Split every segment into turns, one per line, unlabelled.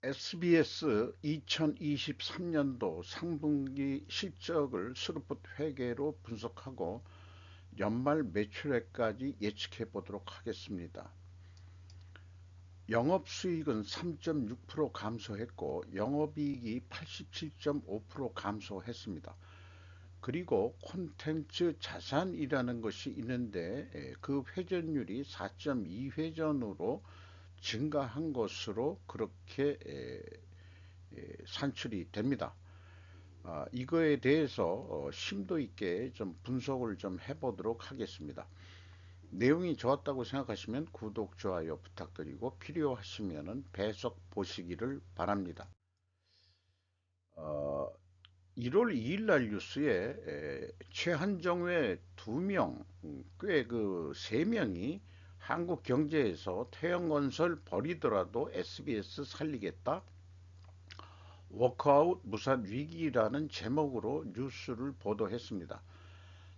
SBS 2023년도 상분기 실적을 스루풋 회계로 분석하고 연말 매출액까지 예측해 보도록 하겠습니다. 영업수익은 3.6% 감소했고 영업이익이 87.5% 감소했습니다. 그리고 콘텐츠 자산이라는 것이 있는데 그 회전율이 4.2회전으로 증가한 것으로 그렇게 산출이 됩니다. 이거에 대해서 심도 있게 좀 분석을 좀 해보도록 하겠습니다. 내용이 좋았다고 생각하시면 구독, 좋아요 부탁드리고 필요하시면 배석 보시기를 바랍니다. 1월 2일 날 뉴스에 최한정외 2명, 꽤 그 3명이 한국 경제에서 태영건설 버리더라도 SBS 살리겠다. 워크아웃 무산 위기라는 제목으로 뉴스를 보도했습니다.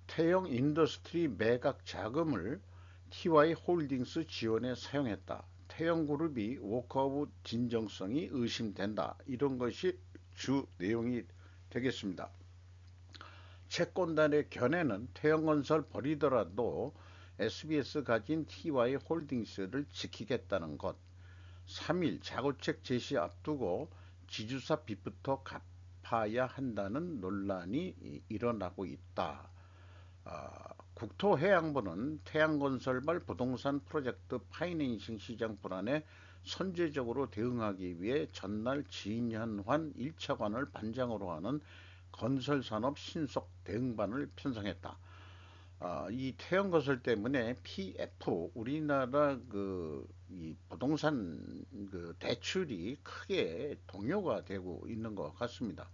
태영 인더스트리 매각 자금을 TY홀딩스 지원에 사용했다. 태영그룹이 워크아웃 진정성이 의심된다. 이런 것이 주 내용이 되겠습니다. 채권단의 견해는 태영건설 버리더라도 SBS 가진 TY홀딩스를 지키겠다는 것. 3일 자구책 제시 앞두고 지주사 빚부터 갚아야 한다는 논란이 일어나고 있다. 국토해양부는 태양건설발 부동산 프로젝트 파이낸싱 시장 불안에 선제적으로 대응하기 위해 전날 진현환 1차관을 반장으로 하는 건설산업 신속 대응반을 편성했다. 이 태양건설 때문에 PF 우리나라 이 부동산 그 대출이 크게 동요가 되고 있는 것 같습니다.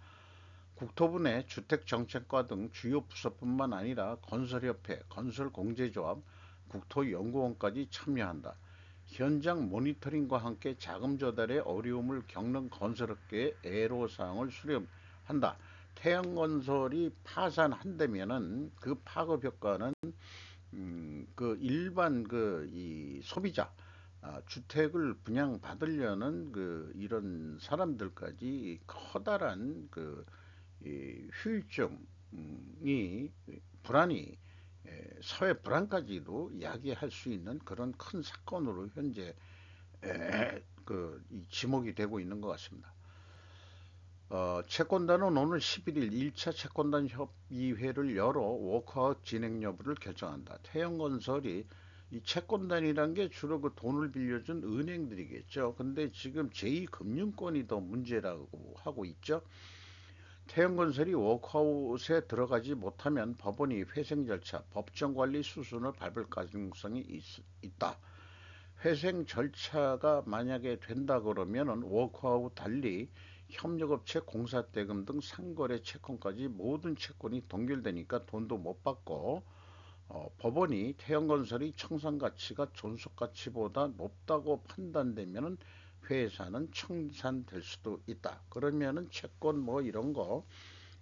국토부 내 주택정책과 등 주요 부서뿐만 아니라 건설협회, 건설공제조합, 국토연구원까지 참여한다. 현장 모니터링과 함께 자금 조달에 어려움을 겪는 건설업계의 애로사항을 수렴한다. 태양건설이 파산한다면은 그 파급 효과는 그 일반 이 소비자 주택을 분양받으려는 이런 사람들까지 커다란 이 후유증이 불안이 사회 불안까지도 야기할 수 있는 그런 큰 사건으로 현재 이 지목이 되고 있는 것 같습니다. 채권단은 오늘 11일 1차 채권단 협의회를 열어 워크아웃 진행 여부를 결정한다. 태영건설이 이 채권단이란 게 주로 그 돈을 빌려준 은행들이겠죠. 근데 지금 제2금융권이 더 문제라고 하고 있죠. 태영건설이 워크아웃에 들어가지 못하면 법원이 회생 절차, 법정관리 수순을 밟을 가능성이 있다. 회생 절차가 만약에 된다 그러면은 워크아웃 달리 협력업체 공사대금 등 상거래 채권까지 모든 채권이 동결되니까 돈도 못 받고 법원이 태영건설이 청산가치가 존속가치보다 높다고 판단되면은 회사는 청산될 수도 있다. 그러면은 채권 뭐 이런 거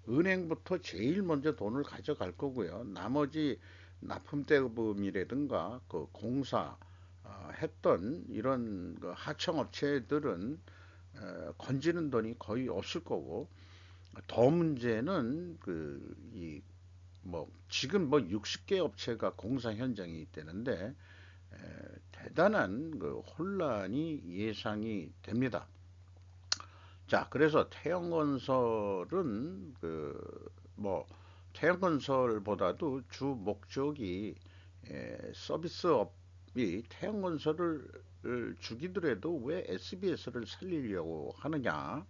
은행부터 제일 먼저 돈을 가져갈 거고요. 나머지 납품대금이라든가 그 공사 했던 이런 그 하청업체들은 건지는 돈이 거의 없을 거고 더 문제는 뭐 지금 뭐 60개 업체가 공사 현장이 있다는데 대단한 그 혼란이 예상이 됩니다. 자, 그래서 태영건설은 뭐 태영건설보다도 주 목적이 서비스업이 태영건설을 죽이더라도 왜 SBS를 살리려고 하느냐?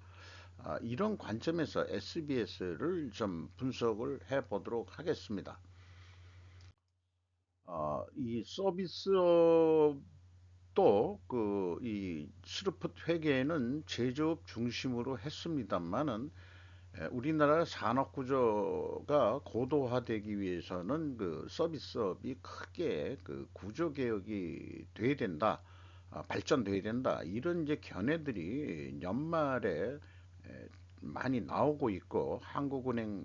이런 관점에서 SBS를 좀 분석을 해 보도록 하겠습니다. 이 서비스업도 이 스루풋 회계는 제조업 중심으로 했습니다만은 우리나라 산업 구조가 고도화되기 위해서는 그 서비스업이 크게 그 구조 개혁이 돼야 된다. 발전돼야 된다. 이런 이제 견해들이 연말에 많이 나오고 있고 한국은행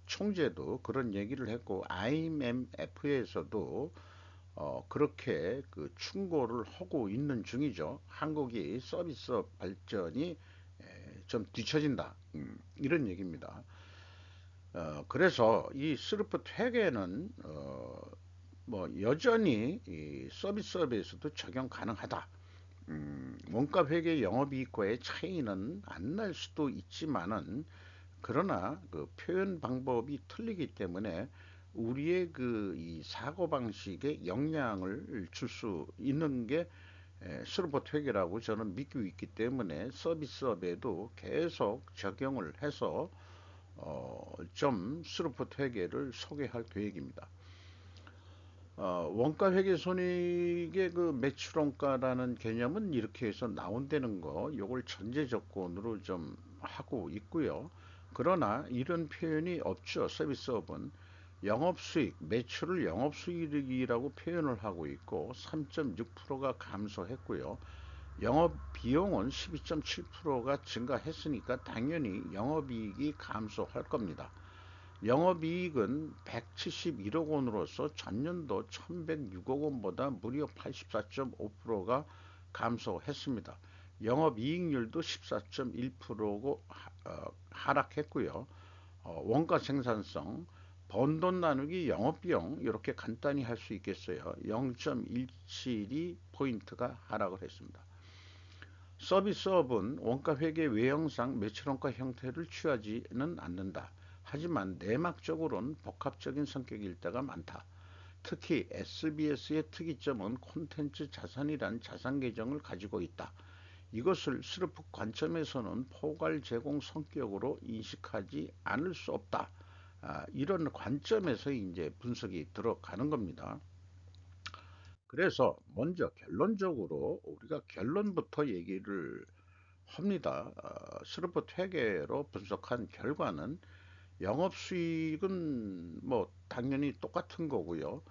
총재도 그런 얘기를 했고 IMF에서도 그렇게 그 충고를 하고 있는 중이죠. 한국이 서비스업 발전이 좀 뒤처진다. 이런 얘기입니다. 그래서 이 스루프 회계는 뭐 여전히 이 서비스업에서도 적용 가능하다. 원가 회계 영업이익과의 차이는 안 날 수도 있지만은 그러나 그 표현 방법이 틀리기 때문에 우리의 그 이 사고 방식에 영향을 줄 수 있는 게 스루퍼 회계라고 저는 믿고 있기 때문에 서비스업에도 계속 적용을 해서 좀 스루퍼 회계를 소개할 계획입니다. 원가 회계 손익의 그 매출 원가라는 개념은 이렇게 해서 나온다는 거, 요걸 전제 조건으로 좀 하고 있고요. 그러나 이런 표현이 없죠. 서비스업은 영업수익, 매출을 영업수익이라고 표현을 하고 있고 3.6%가 감소했고요. 영업비용은 12.7%가 증가했으니까 당연히 영업이익이 감소할 겁니다. 영업이익은 171억 원으로서 전년도 1106억 원보다 무려 84.5%가 감소했습니다. 영업이익률도 14.1%고 하락했고요. 원가 생산성, 번 돈 나누기 영업비용 이렇게 간단히 할 수 있겠어요. 0.172포인트가 하락을 했습니다. 서비스업은 원가 회계 외형상 매출원가 형태를 취하지는 않는다. 하지만 내막적으로는 복합적인 성격일 때가 많다. 특히 SBS의 특이점은 콘텐츠 자산이란 자산 계정을 가지고 있다. 이것을 스르프 관점에서는 포괄 제공 성격으로 인식하지 않을 수 없다. 이런 관점에서 이제 분석이 들어가는 겁니다. 그래서 먼저 결론적으로 우리가 결론부터 얘기를 합니다. 스루프 회계로 분석한 결과는 영업수익은 뭐 당연히 똑같은 거고요.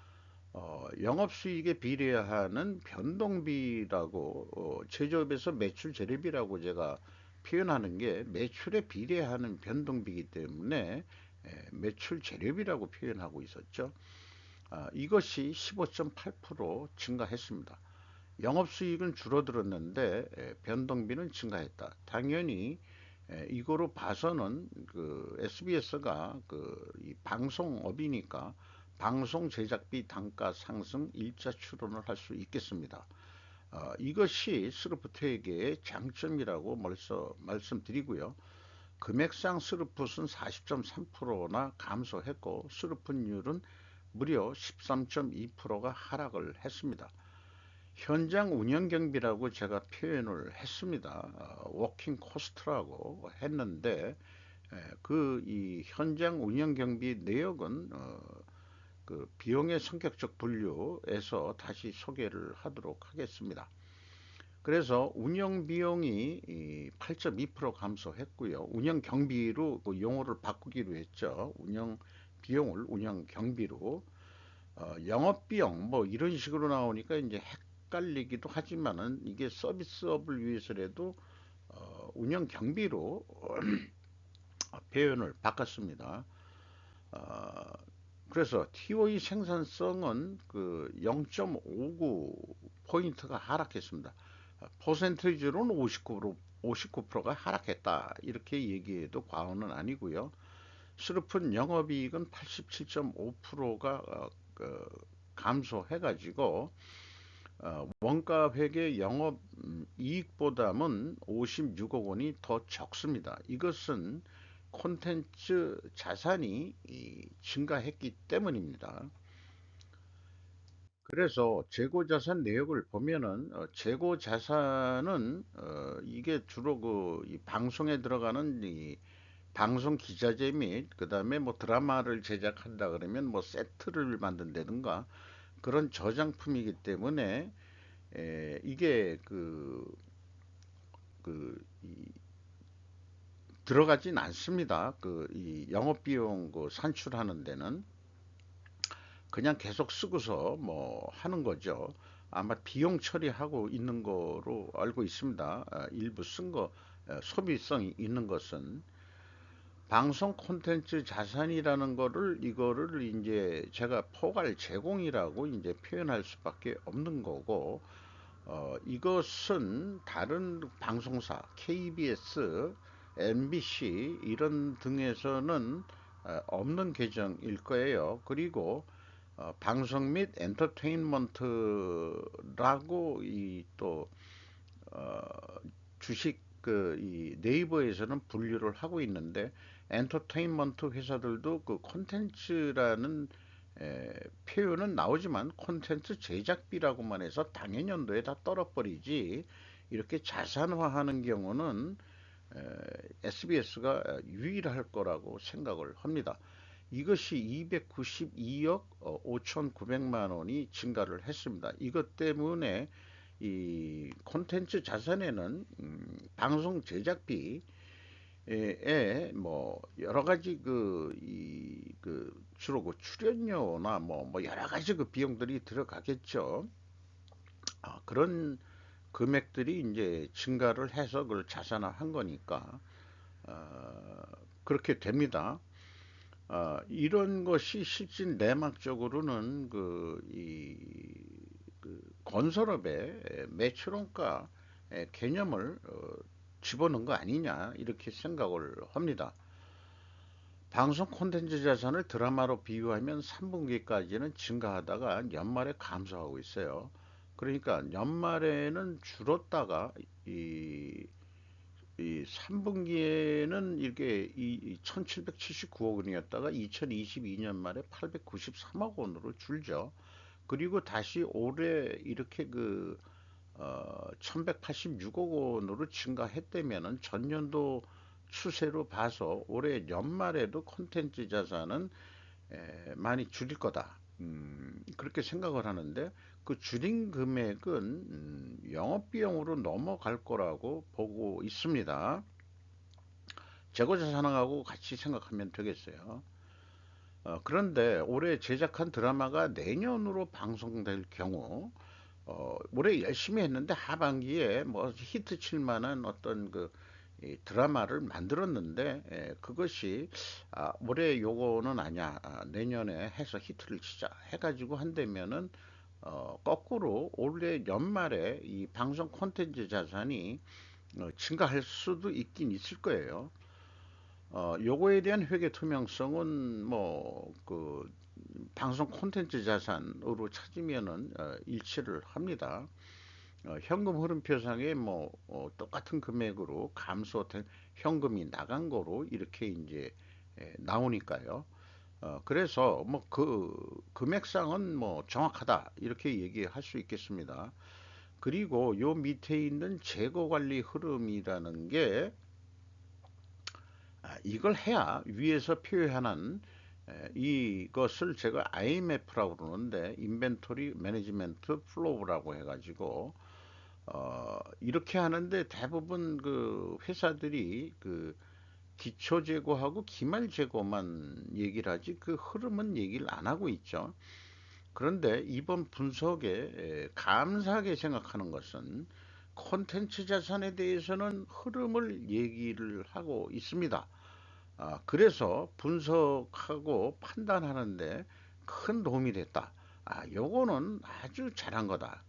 영업수익에 비례하는 변동비라고 제조업에서 매출 재료비라고 제가 표현하는 게 매출에 비례하는 변동비이기 때문에 매출 재료비라고 표현하고 있었죠. 이것이 15.8% 증가했습니다. 영업수익은 줄어들었는데 변동비는 증가했다. 당연히 이거로 봐서는 그 SBS가 그이 방송업이니까 방송 제작비 단가 상승 일자 추론을 할 수 있겠습니다. 이것이 스루프트에게의 장점이라고 벌써 말씀드리고요. 금액상 스루풋은 40.3%나 감소했고 스루풋률은 무려 13.2%가 하락을 했습니다. 현장 운영 경비라고 제가 표현을 했습니다. 워킹 코스트라고 했는데 그 이 현장 운영 경비 내역은 그 비용의 성격적 분류에서 다시 소개를 하도록 하겠습니다. 그래서 운영 비용이 8.2% 감소했고요. 운영 경비로 그 용어를 바꾸기로 했죠. 운영 비용을 운영 경비로 영업 비용 뭐 이런 식으로 나오니까 이제 헷갈리기도 하지만은 이게 서비스업을 위해서라도 운영 경비로 표현을 바꿨습니다. 어, 그래서 TOE 생산성은 그 0.59 포인트가 하락했습니다. 퍼센테이지로는 59%가 하락했다. 이렇게 얘기해도 과언은 아니고요. 슬픈 영업이익은 87.5%가 감소해가지고 원가 회계 영업 이익보다는 56억 원이 더 적습니다. 이것은 콘텐츠 자산이 증가했기 때문입니다. 그래서 재고 자산 내역을 보면은 재고 자산은 이게 주로 그이 방송에 들어가는 이 방송 기자재 및 그다음에 뭐 드라마를 제작한다 그러면 뭐 세트를 만든다든가 그런 저장품이기 때문에 이게 이 들어가진 않습니다. 그 이 영업 비용 그 산출하는 데는 그냥 계속 쓰고서 뭐 하는 거죠. 아마 비용 처리하고 있는 거로 알고 있습니다. 일부 쓴 거, 소비성이 있는 것은. 방송 콘텐츠 자산이라는 이거를 이제 제가 포괄 제공이라고 이제 표현할 수밖에 없는 거고, 이것은 다른 방송사, KBS, MBC 이런 등에서는 없는 계정일 거예요. 그리고 방송 및 엔터테인먼트라고 이 또 어, 주식 이 네이버에서는 분류를 하고 있는데, 엔터테인먼트 회사들도 그 콘텐츠라는 표현은 나오지만 콘텐츠 제작비라고만 해서 당해년도에 다 떨어버리지, 이렇게 자산화하는 경우는 SBS가 유일할 거라고 생각을 합니다. 이것이 292억 5,900만 원이 증가를 했습니다. 이것 때문에 이 콘텐츠 자산에는 방송 제작비에 뭐 여러 가지 주로 그 출연료나 뭐 여러 가지 그 비용들이 들어가겠죠. 그런 금액들이 이제 증가를 해서 그걸 자산화한 거니까 어, 그렇게 됩니다. 이런 것이 실질 내막적으로는 그 건설업의 매출원가 개념을 집어넣은 거 아니냐 이렇게 생각을 합니다. 방송 콘텐츠 자산을 드라마로 비유하면 3분기까지는 증가하다가 연말에 감소하고 있어요. 그러니까 연말에는 줄었다가 이, 이 3분기에는 이렇게 1779억 원이었다가 2022년 말에 893억 원으로 줄죠. 그리고 다시 올해 이렇게 1186억 원으로 증가했다면은 전년도 추세로 봐서 올해 연말에도 콘텐츠 자산은 많이 줄일 거다. 그렇게 생각을 하는데, 그 줄인 금액은 영업비용으로 넘어갈 거라고 보고 있습니다. 재고자산하고 같이 생각하면 되겠어요. 그런데 올해 제작한 드라마가 내년으로 방송될 경우, 올해 열심히 했는데 하반기에 뭐 히트 칠 만한 어떤 이 드라마를 만들었는데, 그것이 올해 요거는 아니야, 내년에 해서 히트를 치자 해가지고 한다면은 거꾸로 올해 연말에 이 방송 콘텐츠 자산이 증가할 수도 있긴 있을 거예요. 요거에 대한 회계 투명성은 방송 콘텐츠 자산으로 찾으면은 일치를 합니다. 현금 흐름표상에 똑같은 금액으로 감소된 현금이 나간 거로 이렇게 이제 나오니까요. 그래서 뭐 그 금액상은 뭐 정확하다 이렇게 얘기할 수 있겠습니다. 그리고 요 밑에 있는 재고 관리 흐름이라는 게, 이걸 해야 위에서 표현한 이것을 제가 IMF라고 그러는데, 인벤토리 매니지먼트 플로우라고 해가지고 이렇게 하는데, 대부분 그 회사들이 그 기초 재고하고 기말 재고만 얘기를 하지 그 흐름은 얘기를 안 하고 있죠. 그런데 이번 분석에 감사하게 생각하는 것은, 콘텐츠 자산에 대해서는 흐름을 얘기를 하고 있습니다. 그래서 분석하고 판단하는데 큰 도움이 됐다. 요거는 아주 잘한 거다.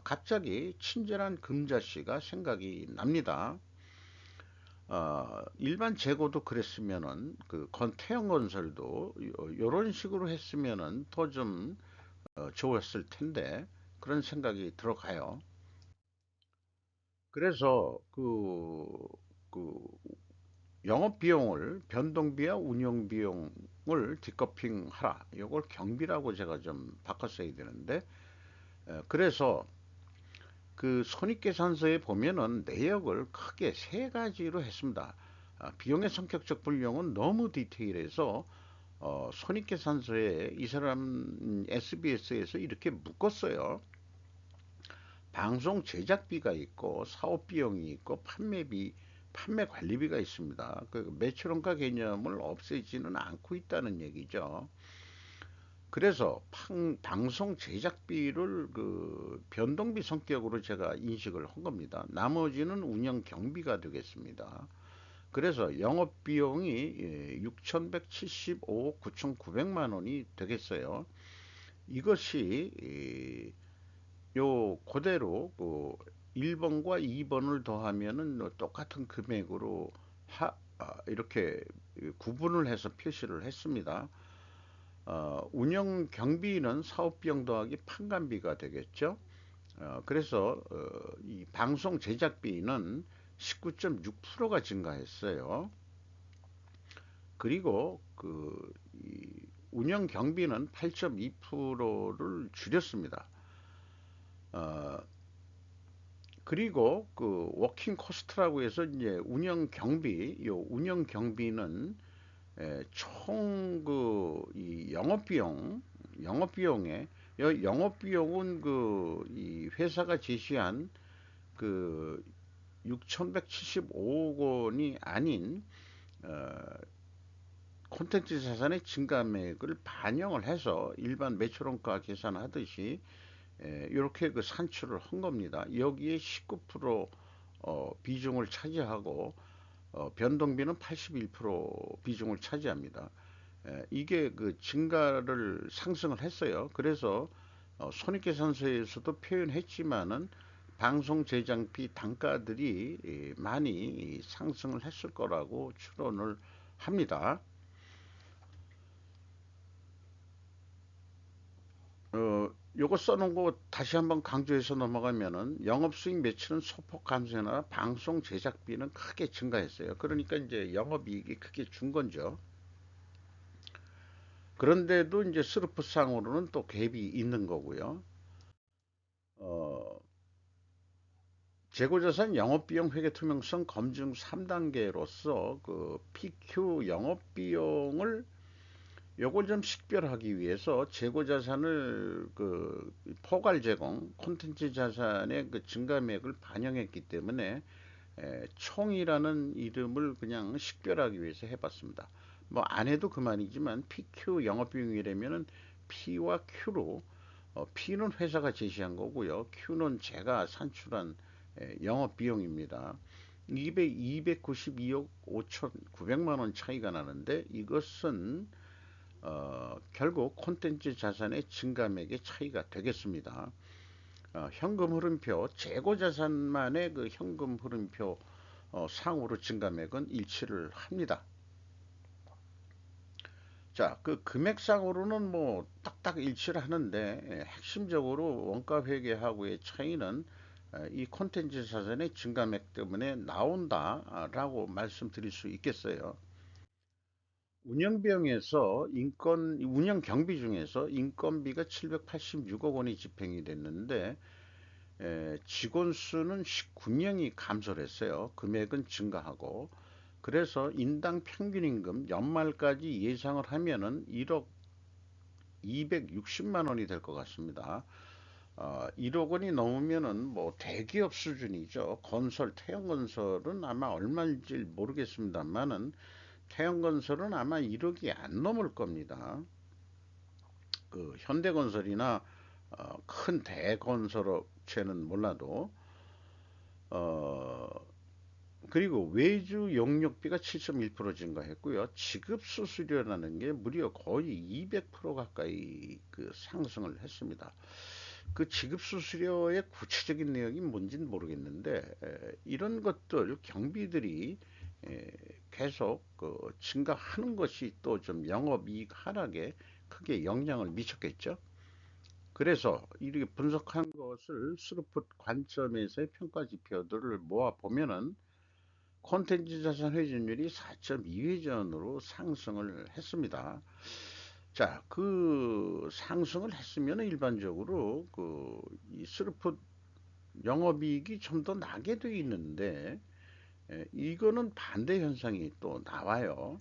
갑자기 친절한 금자씨가 생각이 납니다. 일반 재고도 그랬으면은 태형 건설도 요런 식으로 했으면은 더 좀 좋았을 텐데, 그런 생각이 들어가요. 그래서 그 영업 비용을 변동비와 운영 비용을 디커핑 하라. 이걸 경비라고 제가 좀 바꿔 써야 되는데, 그래서 그 손익계산서에 보면은 내역을 크게 세 가지로 했습니다. 비용의 성격적 분량은 너무 디테일해서 손익계산서에 이 사람 SBS에서 이렇게 묶었어요. 방송 제작비가 있고 사업 비용이 있고 판매 관리비가 있습니다. 그 매출원가 개념을 없애지는 않고 있다는 얘기죠. 그래서 방송 제작비를 변동비 성격으로 제가 인식을 한 겁니다. 나머지는 운영 경비가 되겠습니다. 그래서 영업비용이 6,175억 9,900만 원이 되겠어요. 이것이 요 그대로 그 1번과 2번을 더하면은 똑같은 금액으로 이렇게 구분을 해서 표시를 했습니다. 운영 경비는 사업비용 더하기 판관비가 되겠죠. 그래서 이 방송 제작비는 19.6%가 증가했어요. 그리고 이 운영 경비는 8.2%를 줄였습니다. 어, 그리고 그 워킹 코스트라고 해서 이제 운영 경비는 총 그 이 영업비용에 영업비용은 그 이 회사가 제시한 그 6,175억 원이 아닌 어, 콘텐츠 자산의 증감액을 반영을 해서 일반 매출원가 계산하듯이 이렇게 그 산출을 한 겁니다. 여기에 19% 비중을 차지하고 변동비는 81% 비중을 차지합니다. 이게 그 증가를 상승을 했어요. 그래서 손익계산서에서도 표현했지만은 방송 제작비 단가들이 많이 상승을 했을 거라고 추론을 합니다. 요거 써놓은 거 다시 한번 강조해서 넘어가면은 영업수익 매출은 소폭 감소하나 방송 제작비는 크게 증가했어요. 그러니까 이제 영업이익이 크게 준 거죠. 그런데도 이제 스루프상으로는 또 갭이 있는 거고요. 어, 재고자산 영업비용 회계 투명성 검증 3단계로서 그 PQ 영업비용을 요걸 좀 식별하기 위해서 재고자산을 그 포괄 제공 콘텐츠 자산의 그 증감액을 반영했기 때문에 총이라는 이름을 그냥 식별하기 위해서 해봤습니다. 뭐 안 해도 그만이지만 PQ 영업비용이라면은 P와 Q로 P는 회사가 제시한 거고요. Q는 제가 산출한 영업비용입니다. 292억 5,900만 원 차이가 나는데 이것은 결국 콘텐츠 자산의 증감액의 차이가 되겠습니다. 현금 흐름표, 재고 자산만의 그 현금 흐름표 상으로 증감액은 일치를 합니다. 자, 그 금액상으로는 뭐 딱딱 일치를 하는데 핵심적으로 원가 회계하고의 차이는 이 콘텐츠 자산의 증감액 때문에 나온다라고 말씀드릴 수 있겠어요. 운영 경비 중에서 인건비가 786억 원이 집행이 됐는데 직원 수는 19명이 감소를 했어요. 금액은 증가하고 그래서 인당 평균 임금 연말까지 예상을 하면은 1억 260만 원이 될 것 같습니다. 1억 원이 넘으면은 뭐 대기업 수준이죠. 태형건설은 아마 얼마인지 모르겠습니다만은 태형건설은 아마 1억이 안 넘을 겁니다. 그 현대건설이나 큰 대건설업체는 몰라도 어, 그리고 외주 용역비가 7.1% 증가했고요. 지급 수수료라는 게 무려 거의 200% 가까이 그 상승을 했습니다. 그 지급 수수료의 구체적인 내용이 뭔지는 모르겠는데 이런 것들 경비들이 계속 그 증가하는 것이 또 좀 영업이익 하락에 크게 영향을 미쳤겠죠. 그래서 이렇게 분석한 것을 스루풋 관점에서의 평가 지표들을 모아 보면은 콘텐츠 자산 회전율이 4.2회전으로 상승을 했습니다. 자, 그 상승을 했으면 일반적으로 이 스루풋 영업이익이 좀 더 나게 돼 있는데 이거는 반대 현상이 또 나와요.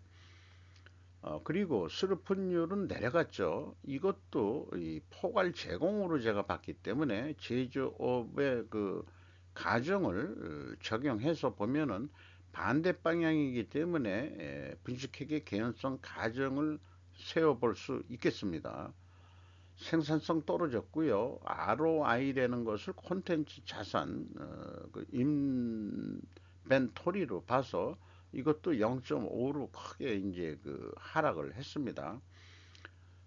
그리고 수르풋율은 내려갔죠. 이것도 이 포괄 제공으로 제가 봤기 때문에 제조업의 그 가정을 적용해서 보면은 반대 방향이기 때문에 분식회계 개연성 가정을 세워볼 수 있겠습니다. 생산성 떨어졌고요. ROI라는 것을 콘텐츠 자산 그 인벤토리로 봐서 이것도 0.5로 크게 이제 그 하락을 했습니다.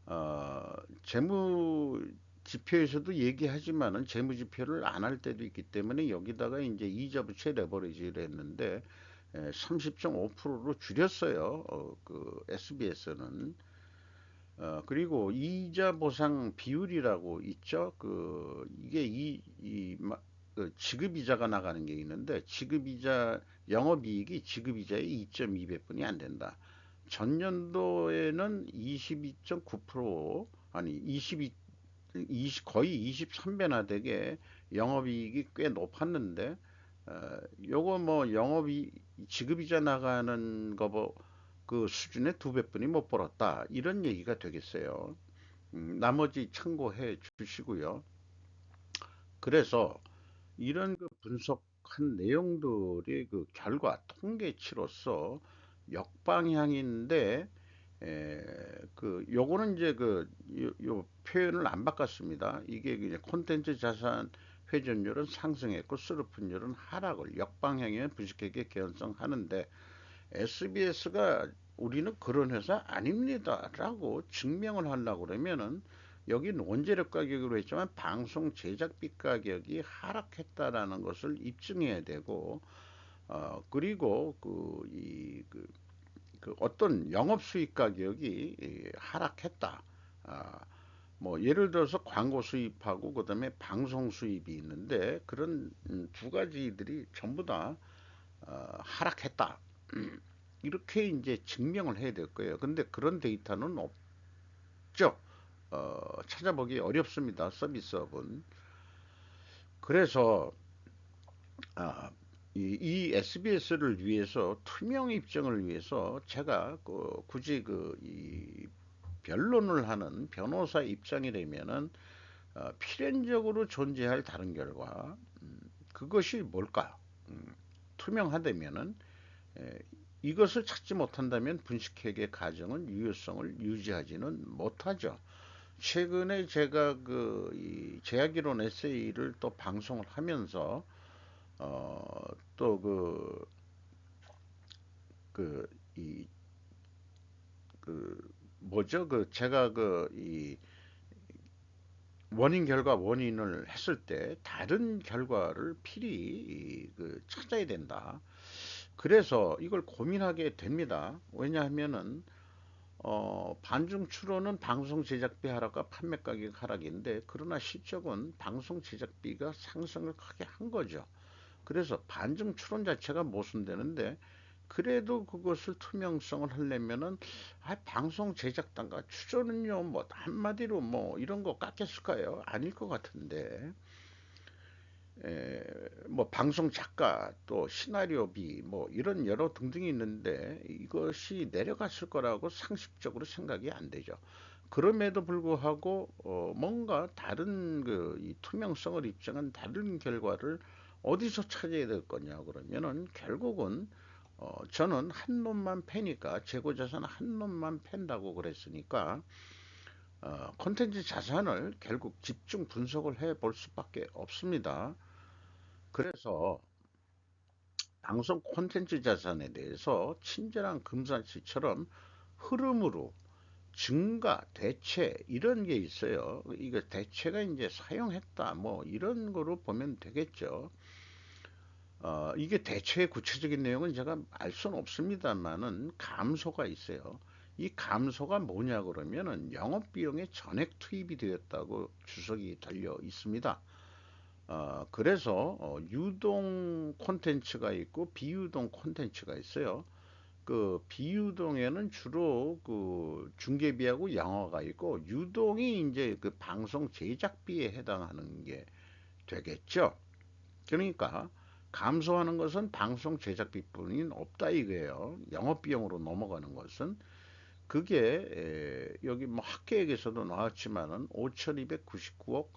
어, 재무 지표에서도 얘기하지만은 재무 지표를 안 할 때도 있기 때문에 여기다가 이제 이자 부채 레버리지를 했는데 30.5%로 줄였어요. 그 SBS는. 그리고 이자 보상 비율이라고 있죠. 이게 그 지급이자가 나가는 게 있는데 지급이자 영업이익이 지급이자의 2.2배뿐이 안 된다. 전년도에는 22.9% 아니 거의 23배나 되게 영업이익이 꽤 높았는데 요거 뭐 영업이 지급이자 나가는 거 그 수준의 2배뿐이 못 벌었다 이런 얘기가 되겠어요. 나머지 참고해 주시고요. 그래서 이런 그 분석한 내용들의 그 결과 통계치로서 역방향인데 요거는 이제 요 표현을 안 바꿨습니다. 이게 이제 콘텐츠 자산 회전율은 상승했고 수르픈율은 하락을 역방향의 부식회계 개연성하는데 SBS가 우리는 그런 회사 아닙니다라고 증명을 하려고 그러면은 여긴 원재료 가격으로 했지만 방송 제작비 가격이 하락했다라는 것을 입증해야 되고 그리고 그 어떤 영업 수익 가격이 하락했다. 아, 뭐 예를 들어서 광고 수입하고 그다음에 방송 수입이 있는데 그런 두 가지들이 전부 다 하락했다. 이렇게 이제 증명을 해야 될 거예요. 근데 그런 데이터는 없죠. 찾아보기 어렵습니다. 서비스업은. 그래서 아, 이 SBS를 위해서 투명 입증을 위해서 제가 굳이 이 변론을 하는 변호사 입장이라면은 필연적으로 존재할 다른 결과 그것이 뭘까? 음, 투명하다면은 에, 이것을 찾지 못한다면 분식회계 가정은 유효성을 유지하지는 못하죠. 최근에 제가 이 제약이론 에세이를 또 방송을 하면서 또 그, 이, 뭐죠? 제가 이 원인 결과 원인을 했을 때 다른 결과를 필히 찾아야 된다. 그래서 이걸 고민하게 됩니다. 왜냐하면은 반중 추론은 방송 제작비 하락과 판매 가격 하락인데 그러나 실적은 방송 제작비가 상승을 크게 한 거죠. 그래서 반중 추론 자체가 모순되는데 그래도 그것을 투명성을 하려면은 방송 제작단가 추천은요 뭐 한마디로 뭐 이런 거 깎였을까요? 아닐 것 같은데 뭐 방송 작가 또 시나리오비 뭐 이런 여러 등등이 있는데 이것이 내려갔을 거라고 상식적으로 생각이 안 되죠. 그럼에도 불구하고 뭔가 다른 이 투명성을 입증한 다른 결과를 어디서 찾아야 될 거냐 그러면은 결국은 저는 한 놈만 패니까 재고자산 한 놈만 팬다고 그랬으니까 콘텐츠 자산을 결국 집중 분석을 해 볼 수밖에 없습니다. 그래서 방송 콘텐츠 자산에 대해서 친절한 금산치처럼 흐름으로 증가, 대체 이런 게 있어요. 이거 대체가 이제 사용했다 뭐 이런 거로 보면 되겠죠. 이게 대체의 구체적인 내용은 제가 알 수는 없습니다만은 감소가 있어요. 이 감소가 뭐냐 그러면은 영업비용의 전액 투입이 되었다고 주석이 달려 있습니다. 그래서 유동 콘텐츠가 있고 비유동 콘텐츠가 있어요. 그 비유동에는 주로 그 중계비하고 영화가 있고 유동이 이제 그 방송 제작비에 해당하는 게 되겠죠. 그러니까 감소하는 것은 방송 제작비뿐인 없다 이거예요. 영업비용으로 넘어가는 것은 그게 여기 뭐 학계에서도 나왔지만은 5,299억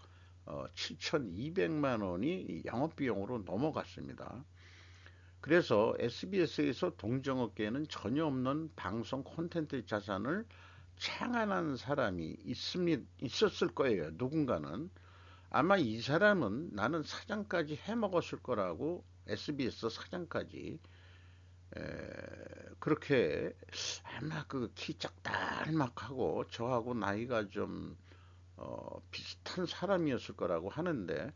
7,200만 원이 영업비용으로 넘어갔습니다. 그래서 SBS에서 동정업계에는 전혀 없는 방송 콘텐츠 자산을 창안한 사람이 있었을 거예요. 누군가는. 아마 이 사람은 나는 사장까지 해먹었을 거라고 SBS 사장까지 그렇게 아마 그 키 작달막하고 저하고 나이가 좀 비슷한 사람이었을 거라고 하는데,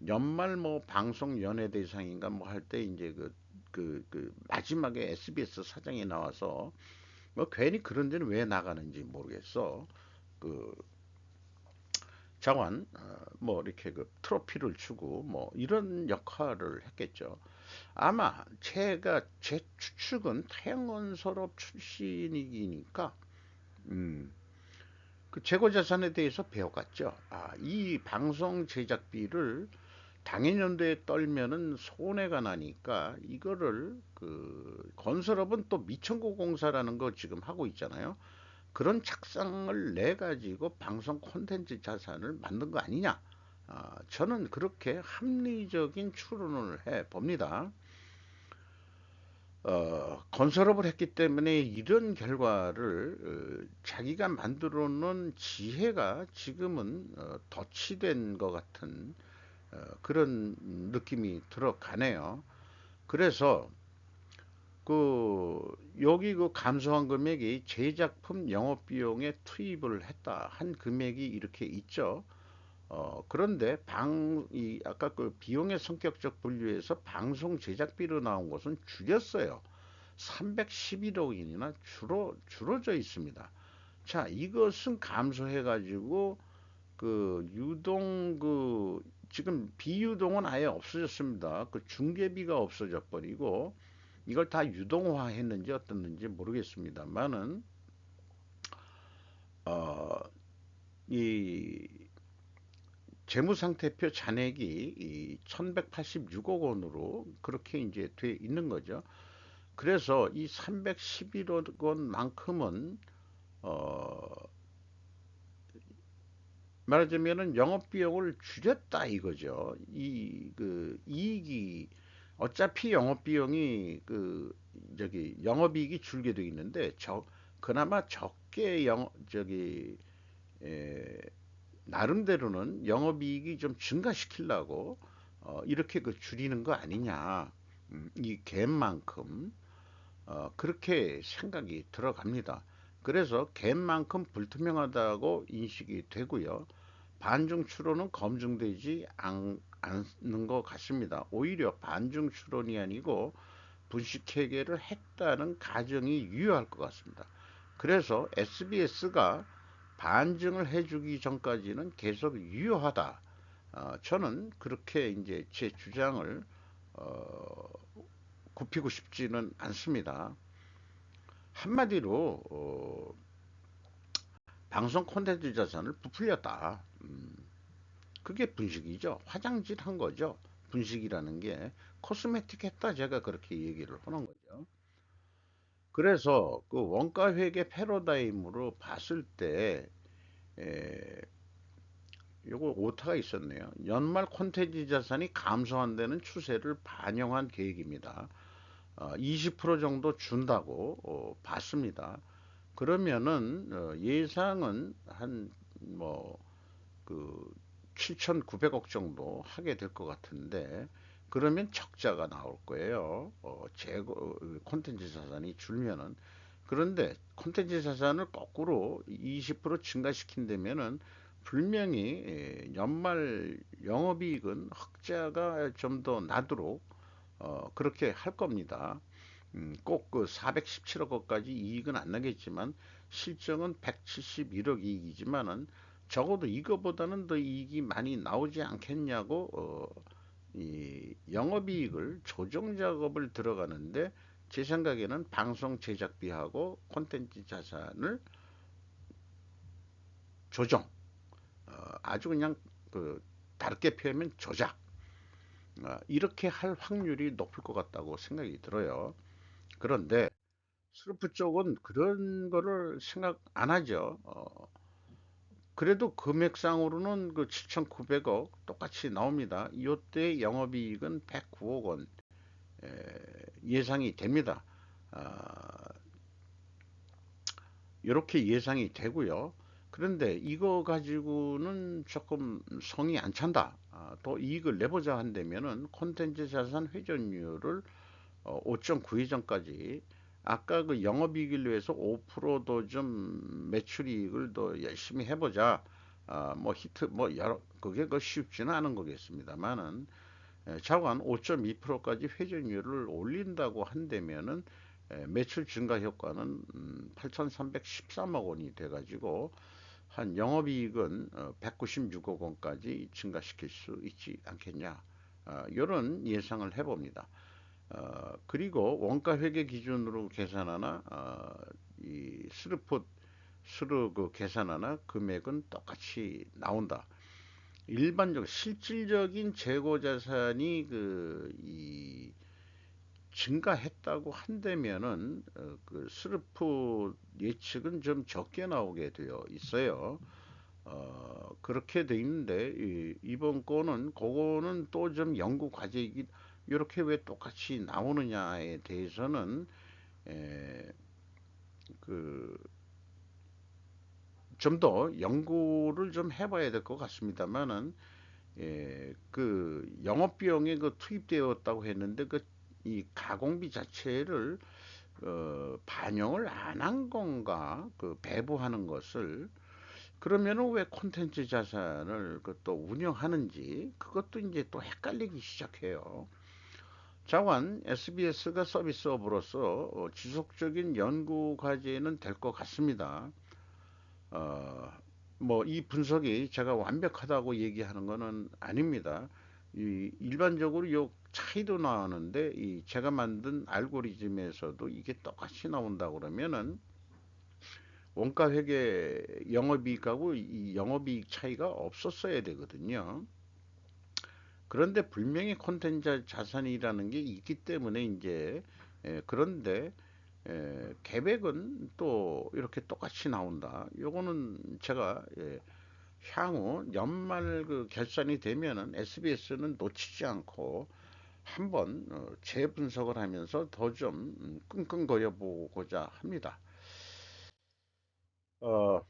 연말 뭐 방송 연예대상인가 뭐 할 때 이제 그 마지막에 SBS 사장이 나와서 뭐 괜히 그런 데는 왜 나가는지 모르겠어. 그 장관 뭐 이렇게 그 트로피를 주고 뭐 이런 역할을 했겠죠. 아마 제가 제 추측은 태양건설업 출신이니까 음, 그 재고자산에 대해서 배워갔죠. 아, 이 방송 제작비를 당해년도에 떨면은 손해가 나니까 이거를 그 건설업은 또 미천고 공사라는 거 지금 하고 있잖아요. 그런 착상을 내 가지고 방송 콘텐츠 자산을 만든 거 아니냐? 아, 저는 그렇게 합리적인 추론을 해 봅니다. 건설업을 했기 때문에 이런 결과를 자기가 만들어 놓은 지혜가 지금은 덧치된 것 같은 그런 느낌이 들어가네요. 그래서 그 여기 그 감소한 금액이 제작품 영업비용에 투입을 했다 한 금액이 이렇게 있죠. 그런데 이 아까 그 비용의 성격적 분류에서 방송 제작비로 나온 것은 줄였어요. 311억이나 줄어져 있습니다. 자, 이것은 감소해가지고 그 유동 그 지금 비유동은 아예 없어졌습니다. 그 중개비가 없어져 버리고 이걸 다 유동화 했는지 어떻는지 모르겠습니다만은 어, 이 재무상태표 잔액이 이 1186억 원으로 그렇게 이제 돼 있는 거죠. 그래서 이 311억 원만큼은 어, 말하자면은 영업비용을 줄였다 이거죠. 이 그 이익이 어차피 영업비용이 그 저기 영업이익이 줄게 돼 있는데 그나마 적게 에, 나름대로는 영업이익이 좀 증가시키려고 이렇게 그 줄이는 거 아니냐. 이 갭만큼 그렇게 생각이 들어갑니다. 그래서 갭만큼 불투명하다고 인식이 되고요. 반중 추론은 검증되지 않는 것 같습니다. 오히려 반중 추론이 아니고 분식회계를 했다는 가정이 유효할 것 같습니다. 그래서 SBS가 반증을 해주기 전까지는 계속 유효하다. 저는 그렇게 이제 제 주장을 어, 굽히고 싶지는 않습니다. 한마디로 방송 콘텐츠 자산을 부풀렸다. 그게 분식이죠. 화장질 한 거죠. 분식이라는 게 코스메틱 했다 제가 그렇게 얘기를 하는 거죠. 그래서 그 원가 회계 패러다임으로 봤을 때 에, 요거 오타가 있었네요. 연말 콘텐츠 자산이 감소한다는 추세를 반영한 계획입니다. 20% 정도 준다고 봤습니다. 그러면은 예상은 한 뭐 그 7,900억 정도 하게 될 것 같은데, 그러면 적자가 나올 거예요. 재고 콘텐츠 자산이 줄면은. 그런데 콘텐츠 자산을 거꾸로 20% 증가시킨다면은 분명히 연말 영업이익은 흑자가 좀 더 나도록 그렇게 할 겁니다. 꼭 그 417억 원까지 이익은 안 나겠지만 실적은 171억 이익이지만은 적어도 이거보다는 더 이익이 많이 나오지 않겠냐고 이 영업이익을 조정 작업을 들어가는데, 제 생각에는 방송 제작비하고 콘텐츠 자산을 조정, 아주 그냥 그 다르게 표현하면 조작, 이렇게 할 확률이 높을 것 같다고 생각이 들어요. 그런데 슬프 쪽은 그런 거를 생각 안 하죠. 그래도 금액상으로는 그 7,900억 똑같이 나옵니다. 이때 영업이익은 109억 원 예상이 됩니다. 아, 이렇게 예상이 되고요. 그런데 이거 가지고는 조금 성이 안 찬다. 또 이익을 내보자 한다면은 콘텐츠 자산 회전율을 5.92전까지 아까 그 영업이익을 위해서 5%도 좀 매출이익을 더 열심히 해보자. 뭐 히트 뭐 여러 그게 그 쉽지는 않은 거겠습니다만은 자관 5.2%까지 회전율을 올린다고 한다면은 매출 증가 효과는 8,313억 원이 돼가지고 한 영업이익은 196억 원까지 증가시킬 수 있지 않겠냐. 이런 예상을 해봅니다. 그리고 원가 회계 기준으로 계산하나 이 스루 그 계산하나 금액은 똑같이 나온다. 일반적 실질적인 재고 자산이 이 증가했다고 한다면은 그 스르프 예측은 좀 적게 나오게 되어 있어요. 그렇게 돼 있는데 이번 거는 그거는 또 좀 연구 과제이기 이렇게 왜 똑같이 나오느냐에 대해서는 에, 그 좀 더 연구를 좀 해봐야 될 것 같습니다만은 그 영업 비용에 그 투입되었다고 했는데 그 이 가공비 자체를 반영을 안 한 건가 그 배부하는 것을 그러면은 왜 콘텐츠 자산을 그 또 운영하는지 그것도 이제 또 헷갈리기 시작해요. 자관 SBS가 서비스업으로서 지속적인 연구 과제는 될 것 같습니다. 어, 뭐 이 분석이 제가 완벽하다고 얘기하는 거는 아닙니다. 이 일반적으로 요 차이도 나오는데 이 제가 만든 알고리즘에서도 이게 똑같이 나온다 그러면은 원가 회계 영업이익하고 이 영업이익 차이가 없었어야 되거든요. 그런데 분명히 콘텐츠 자산이라는 게 있기 때문에 이제 그런데 계획은 또 이렇게 똑같이 나온다. 요거는 제가 향후 연말 그 결산이 되면은 SBS는 놓치지 않고 한번 재분석을 하면서 더 좀 끙끙거려 보고자 합니다. 어,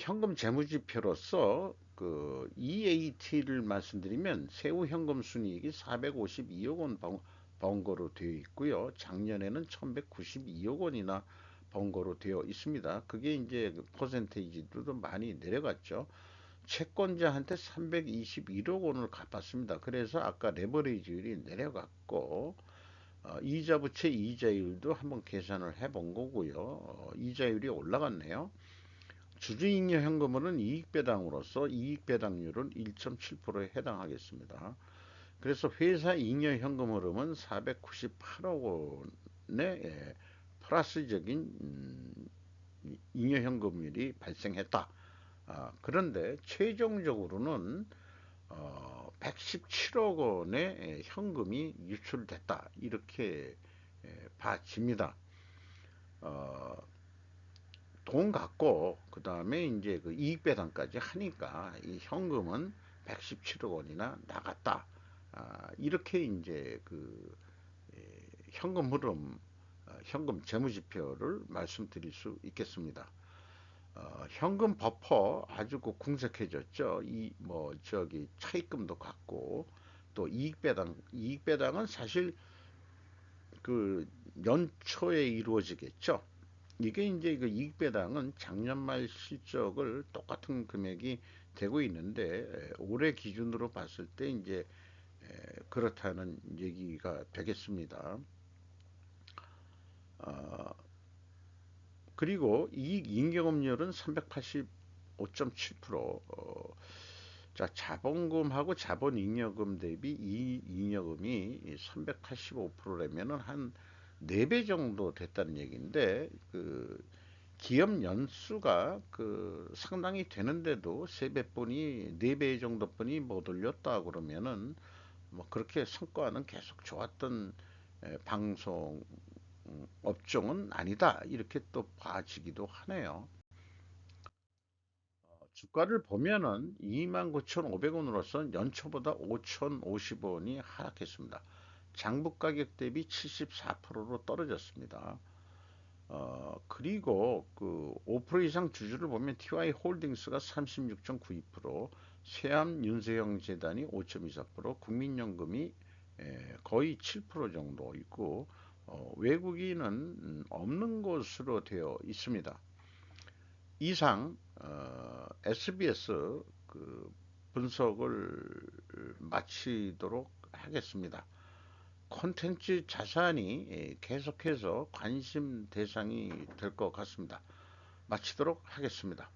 현금 재무지표로서 그 EAT를 말씀드리면 세후 현금 순이익이 452억 원 번거로 되어 있고요. 작년에는 1192억 원이나 번거로 되어 있습니다. 그게 이제 그 퍼센테이지도 많이 내려갔죠. 채권자한테 321억 원을 갚았습니다. 그래서 아까 레버리지율이 내려갔고 이자 부채 이자율도 한번 계산을 해본 거고요. 이자율이 올라갔네요. 주주잉여 현금으로는 이익배당으로서 이익배당률은 1.7%에 해당하겠습니다. 그래서 회사 잉여 현금 흐름은 498억 원의 플러스적인 잉여 현금률이 발생했다. 그런데 최종적으로는 117억 원의 현금이 유출됐다. 이렇게 봐집니다. 어, 돈 갖고 그 다음에 이제 그 이익 배당까지 하니까 이 현금은 117억 원이나 나갔다. 이렇게 이제 그 현금 흐름, 현금 재무지표를 말씀드릴 수 있겠습니다. 현금 버퍼 아주 그 궁색해졌죠. 이 뭐 저기 차입금도 갖고 또 이익 배당은 사실 그 연초에 이루어지겠죠. 이게 이제 그 이익 배당은 작년 말 실적을 똑같은 금액이 되고 있는데 올해 기준으로 봤을 때 이제 그렇다는 얘기가 되겠습니다. 어, 그리고 이익 인경험률은 385.7%. 자, 자본금하고 자본잉여금 대비 이익잉여금이 385%라면은 한 4배 정도 됐다는 얘기인데 그 기업 연수가 그 상당히 되는데도 3배뿐이 4배 정도뿐이 못 올렸다 그러면은 뭐 그렇게 성과는 계속 좋았던 방송 업종은 아니다 이렇게 또 봐지기도 하네요. 주가를 보면은 29,500원으로서 연초보다 5,050원이 하락했습니다. 장부 가격 대비 74%로 떨어졌습니다. 그리고 그 5% 이상 주주를 보면 TY 홀딩스가 36.92%, 세암 윤세영 재단이 5.24%, 국민연금이 거의 7% 정도 있고 외국인은 없는 것으로 되어 있습니다. 이상 SBS 그 분석을 마치도록 하겠습니다. 콘텐츠 자산이 계속해서 관심 대상이 될 것 같습니다. 마치도록 하겠습니다.